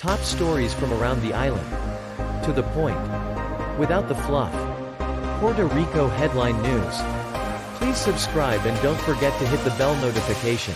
Top stories from around the island. To the point. Without the fluff. Puerto Rico headline news. Please subscribe and don't forget to hit the bell notification.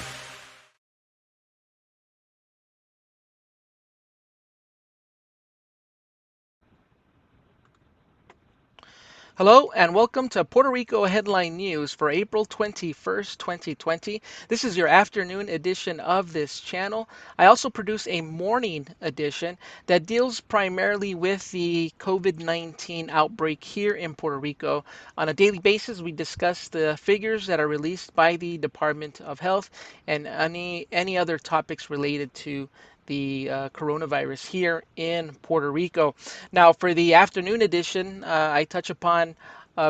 Hello and welcome to Puerto Rico Headline News for April 21st, 2020. This is your afternoon edition of this channel. I also produce a morning edition that deals primarily with the COVID-19 outbreak here in Puerto Rico. On a daily basis, we discuss the figures that are released by the Department of Health and any other topics related to the coronavirus here in Puerto Rico. Now, for the afternoon edition, I touch upon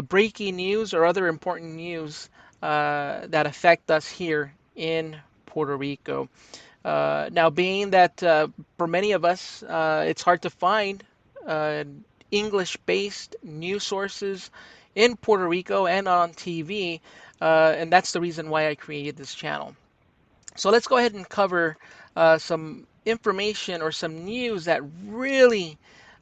breaking news or other important news that affect us here in Puerto Rico. Now, being that for many of us, it's hard to find uh, English-based news sources in Puerto Rico and on TV, and that's the reason why I created this channel. So let's go ahead and cover some information or some news that really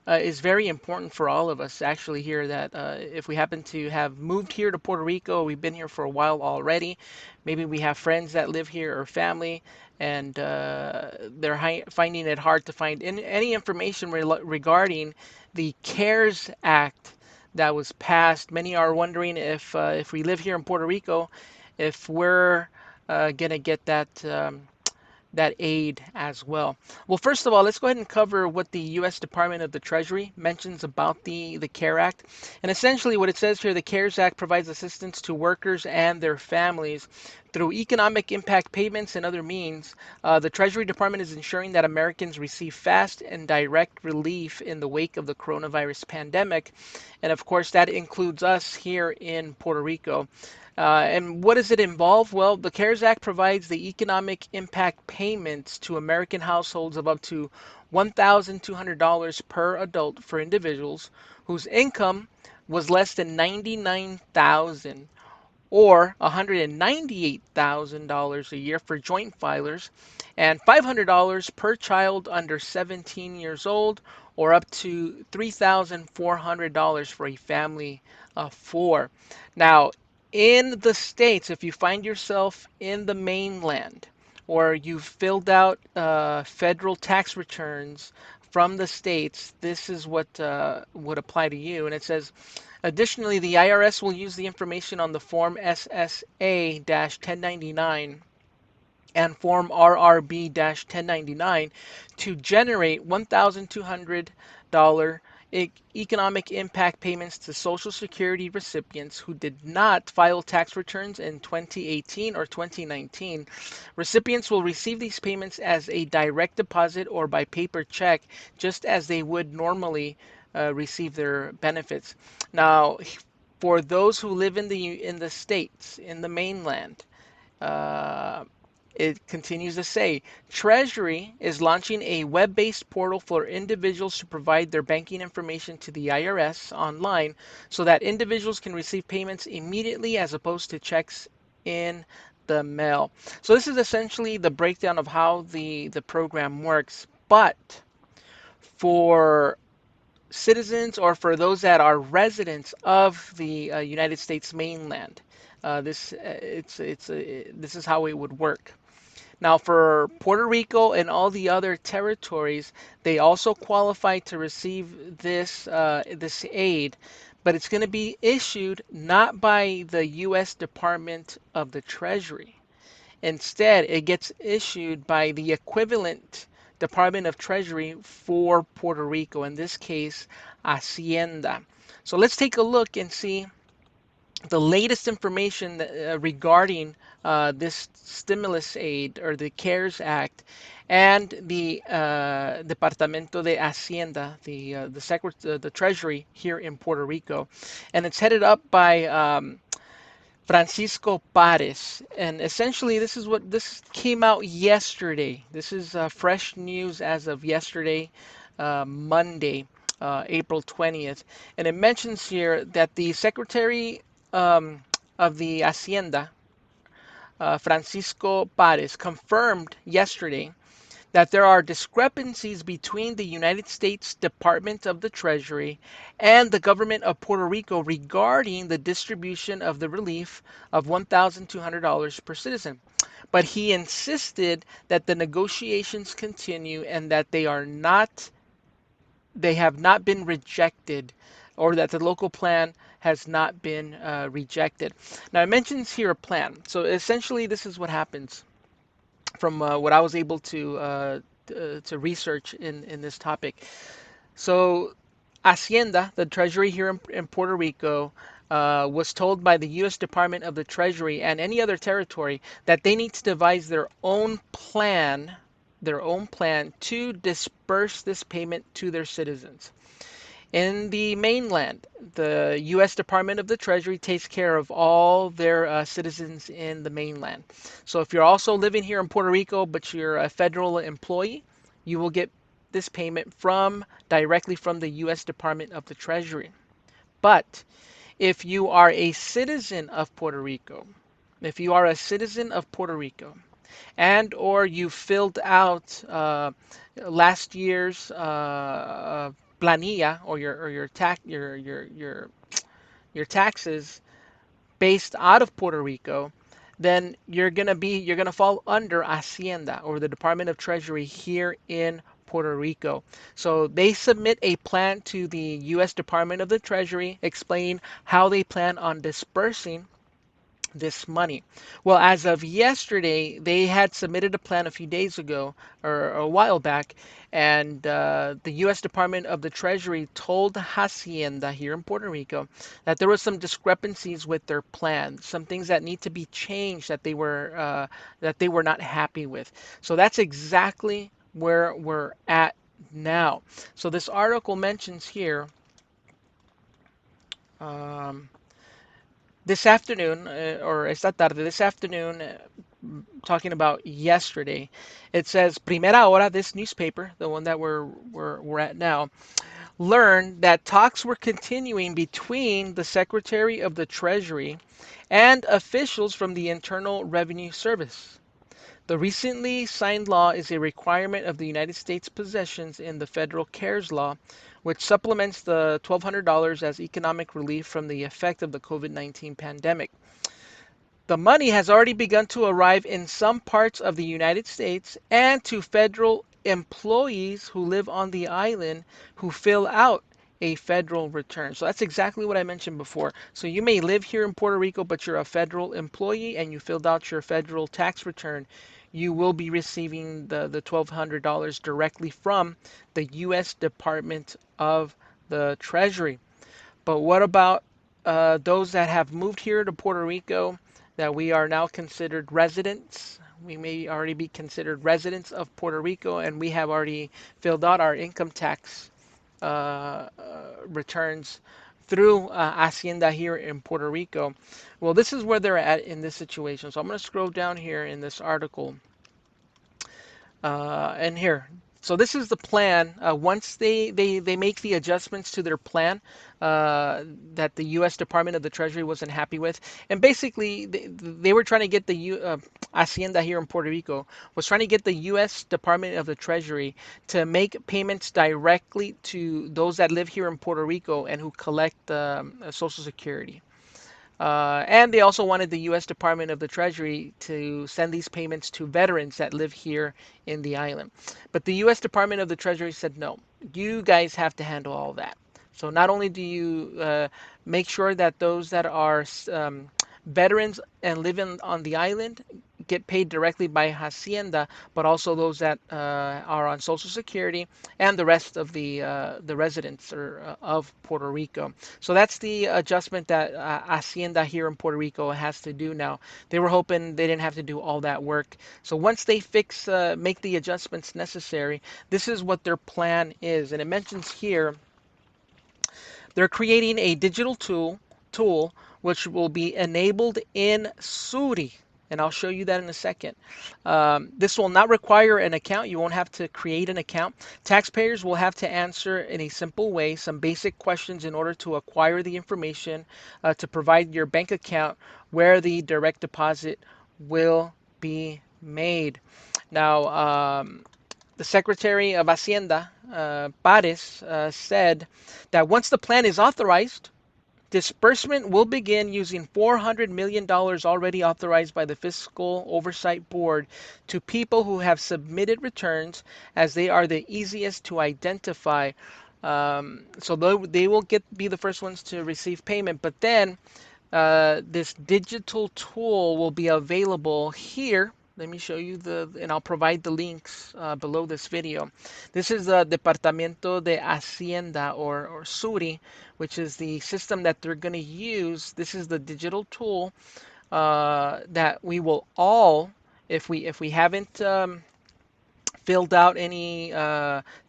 is very important for all of us actually here, that if we happen to have moved here to Puerto Rico, we've been here for a while already, maybe we have friends that live here or family, and they're finding it hard to find any information regarding the CARES Act that was passed. Many are wondering if we live here in Puerto Rico, if we're gonna get that aid as well. Well, first of all, let's go ahead and cover what the U.S. Department of the Treasury mentions about the CARE Act. And essentially what it says here, the CARES Act provides assistance to workers and their families through economic impact payments and other means. The Treasury Department is ensuring that Americans receive fast and direct relief in the wake of the coronavirus pandemic. And of course, that includes us here in Puerto Rico. And what does it involve? Well, the CARES Act provides the economic impact payments to American households of up to $1,200 per adult for individuals whose income was less than $99,000 or $198,000 a year for joint filers, and $500 per child under 17 years old, or up to $3,400 for a family of four. Now, in the States, if you find yourself in the mainland, or you've filled out federal tax returns from the States, this is what would apply to you. And it says, additionally, the IRS will use the information on the Form SSA-1099 and Form RRB-1099 to generate $1,200 economic impact payments to Social Security recipients who did not file tax returns in 2018 or 2019. Recipients will receive these payments as a direct deposit or by paper check, just as they would normally receive their benefits. Now, for those who live in the States, in the mainland, uh, it continues to say, Treasury is launching a web-based portal for individuals to provide their banking information to the IRS online so that individuals can receive payments immediately as opposed to checks in the mail. So this is essentially the breakdown of how the program works. But for citizens or for those that are residents of the United States mainland, this is how it would work. Now, for Puerto Rico and all the other territories, they also qualify to receive this aid, but it's going to be issued not by the U.S. Department of the Treasury. Instead, it gets issued by the equivalent Department of Treasury for Puerto Rico, in this case, Hacienda. So let's take a look and see the latest information regarding this stimulus aid or the CARES Act and the Departamento de Hacienda, the Treasury here in Puerto Rico, and it's headed up by Francisco Parés. And essentially, this came out yesterday. This is fresh news as of yesterday, Monday, April 20th, and it mentions here that the Secretary of the Hacienda, Francisco Parés, confirmed yesterday that there are discrepancies between the United States Department of the Treasury and the government of Puerto Rico regarding the distribution of the relief of $1,200 per citizen. But he insisted that the negotiations continue and that they have not been rejected, or that the local plan has not been rejected. Now, it mentions here a plan. So essentially, this is what happens from what I was able to research in this topic. So Hacienda, the Treasury here in Puerto Rico, was told by the U.S. Department of the Treasury and any other territory that they need to devise their own plan to disperse this payment to their citizens. In the mainland, the U.S. Department of the Treasury takes care of all their citizens in the mainland. So if you're also living here in Puerto Rico, but you're a federal employee, you will get this payment directly from the U.S. Department of the Treasury. But if you are a citizen of Puerto Rico, if you are a citizen of Puerto Rico, and or you filled out last year's planilla, or your taxes based out of Puerto Rico, then you're gonna fall under Hacienda, or the Department of Treasury here in Puerto Rico. So they submit a plan to the U.S. Department of the Treasury explaining how they plan on dispersing this money. Well, as of yesterday, they had submitted a plan a few days ago, or a while back, and the U.S. Department of the Treasury told Hacienda here in Puerto Rico that there was some discrepancies with their plan, some things that need to be changed that they were not happy with. So that's exactly where we're at now. So this article mentions here. Um, this afternoon, or esta tarde, this afternoon, talking about yesterday, it says Primera Hora, this newspaper, the one that we're at now, learned that talks were continuing between the Secretary of the Treasury and officials from the Internal Revenue Service. The recently signed law is a requirement of the United States possessions in the federal CARES law, which supplements the $1,200 as economic relief from the effect of the COVID-19 pandemic. The money has already begun to arrive in some parts of the United States and to federal employees who live on the island who fill out a federal return. So that's exactly what I mentioned before. So you may live here in Puerto Rico, but you're a federal employee and you filled out your federal tax return. You will be receiving the $1,200 directly from the U.S. Department of the Treasury. But what about those that have moved here to Puerto Rico, that we are now considered residents? We may already be considered residents of Puerto Rico, and we have already filled out our income tax returns through Hacienda here in Puerto Rico. Well, this is where they're at in this situation. So I'm going to scroll down here in this article. And here, so this is the plan. Once they make the adjustments to their plan that the U.S. Department of the Treasury wasn't happy with, and basically they were trying to get Hacienda here in Puerto Rico was trying to get the U.S. Department of the Treasury to make payments directly to those that live here in Puerto Rico and who collect Social Security. And they also wanted the U.S. Department of the Treasury to send these payments to veterans that live here in the island. But the U.S. Department of the Treasury said, no, you guys have to handle all that. So not only do you make sure that those that are veterans and live on the island get paid directly by Hacienda, but also those that are on Social Security and the rest of the residents of Puerto Rico. So that's the adjustment that Hacienda here in Puerto Rico has to do now. They were hoping they didn't have to do all that work. So once they make the adjustments necessary, this is what their plan is. And it mentions here they're creating a digital tool which will be enabled in Suri. And I'll show you that in a second. This will not require an account. You won't have to create an account. Taxpayers will have to answer in a simple way some basic questions in order to acquire the information to provide your bank account where the direct deposit will be made. Now, the Secretary of Hacienda, Parés, said that once the plan is authorized, disbursement will begin using $400 million already authorized by the Fiscal Oversight Board to people who have submitted returns, as they are the easiest to identify. So they will be the first ones to receive payment, but then this digital tool will be available here. Let me show you and I'll provide the links below this video. This is the Departamento de Hacienda, or SURI, which is the system that they're going to use. This is the digital tool that we will all, if we haven't filled out any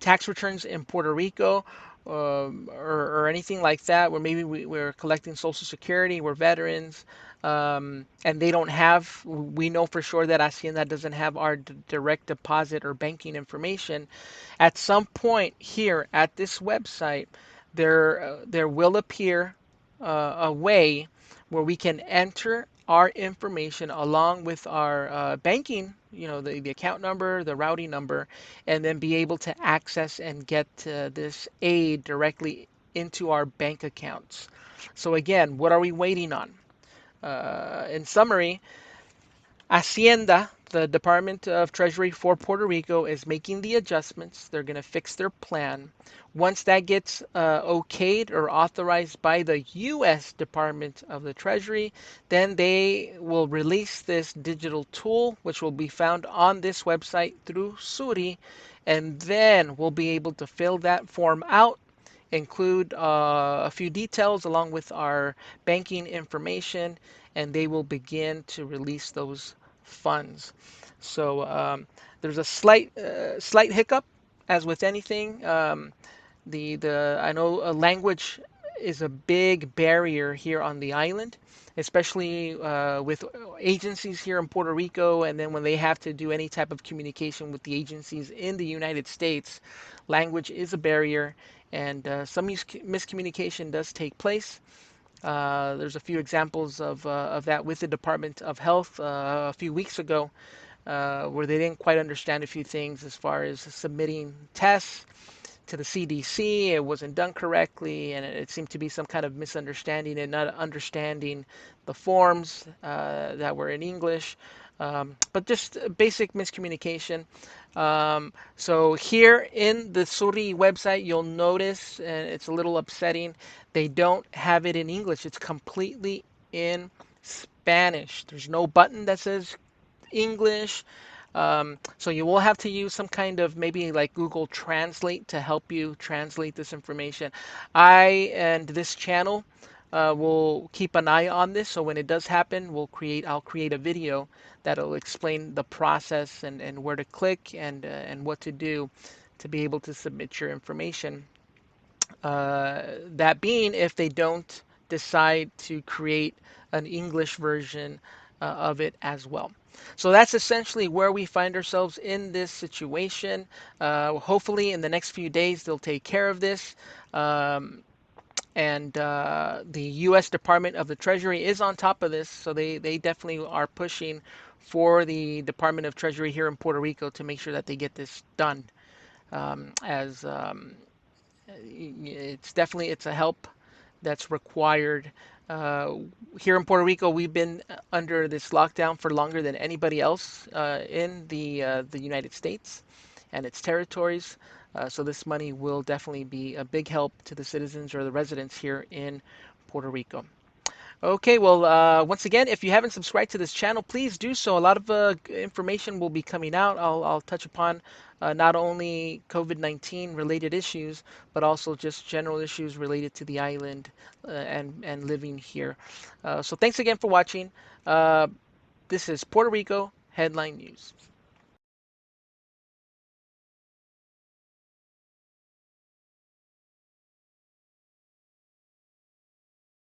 tax returns in Puerto Rico, or anything like that, where maybe we're collecting Social Security, we're veterans, and they don't have, we know for sure that Hacienda doesn't have our direct deposit or banking information. At some point here at this website, there will appear a way where we can enter our information along with our banking, the account number, the routing number, and then be able to access and get this aid directly into our bank accounts. So again, what are we waiting on? In summary, Hacienda, the Department of Treasury for Puerto Rico, is making the adjustments. They're going to fix their plan. Once that gets okayed or authorized by the U.S. Department of the Treasury, then they will release this digital tool, which will be found on this website through Suri, and then we'll be able to fill that form out, include a few details along with our banking information, and they will begin to release those funds. So there's a slight hiccup, as with anything. The I know language is a big barrier here on the island, especially with agencies here in Puerto Rico, and then when they have to do any type of communication with the agencies in the United States, language is a barrier, and some miscommunication does take place. There's a few examples of that with the Department of Health a few weeks ago, where they didn't quite understand a few things as far as submitting tests to the CDC. It wasn't done correctly, and it seemed to be some kind of misunderstanding and not understanding the forms that were in English. But just basic miscommunication. So here in the Suri website, you'll notice, and it's a little upsetting, they don't have it in English. It's completely in Spanish. There's no button that says English. So you will have to use some kind of, maybe like Google Translate, to help you translate this information. I and this channel will keep an eye on this. So when it does happen, I'll create a video that'll explain the process, and where to click, and what to do to be able to submit your information. That being, if they don't decide to create an English version of it as well. So that's essentially where we find ourselves in this situation. Hopefully, in the next few days, they'll take care of this. And the U.S. Department of the Treasury is on top of this, so they definitely are pushing for the Department of Treasury here in Puerto Rico to make sure that they get this done. As it's a help that's required. Uh, Here in Puerto Rico, we've been under this lockdown for longer than anybody else in the United States and its territories. So this money will definitely be a big help to the citizens or the residents here in Puerto Rico. Okay, well, once again, if you haven't subscribed to this channel, please do so. A lot of information will be coming out. I'll touch upon not only COVID-19 related issues, but also just general issues related to the island and living here. So thanks again for watching. This is Puerto Rico Headline News.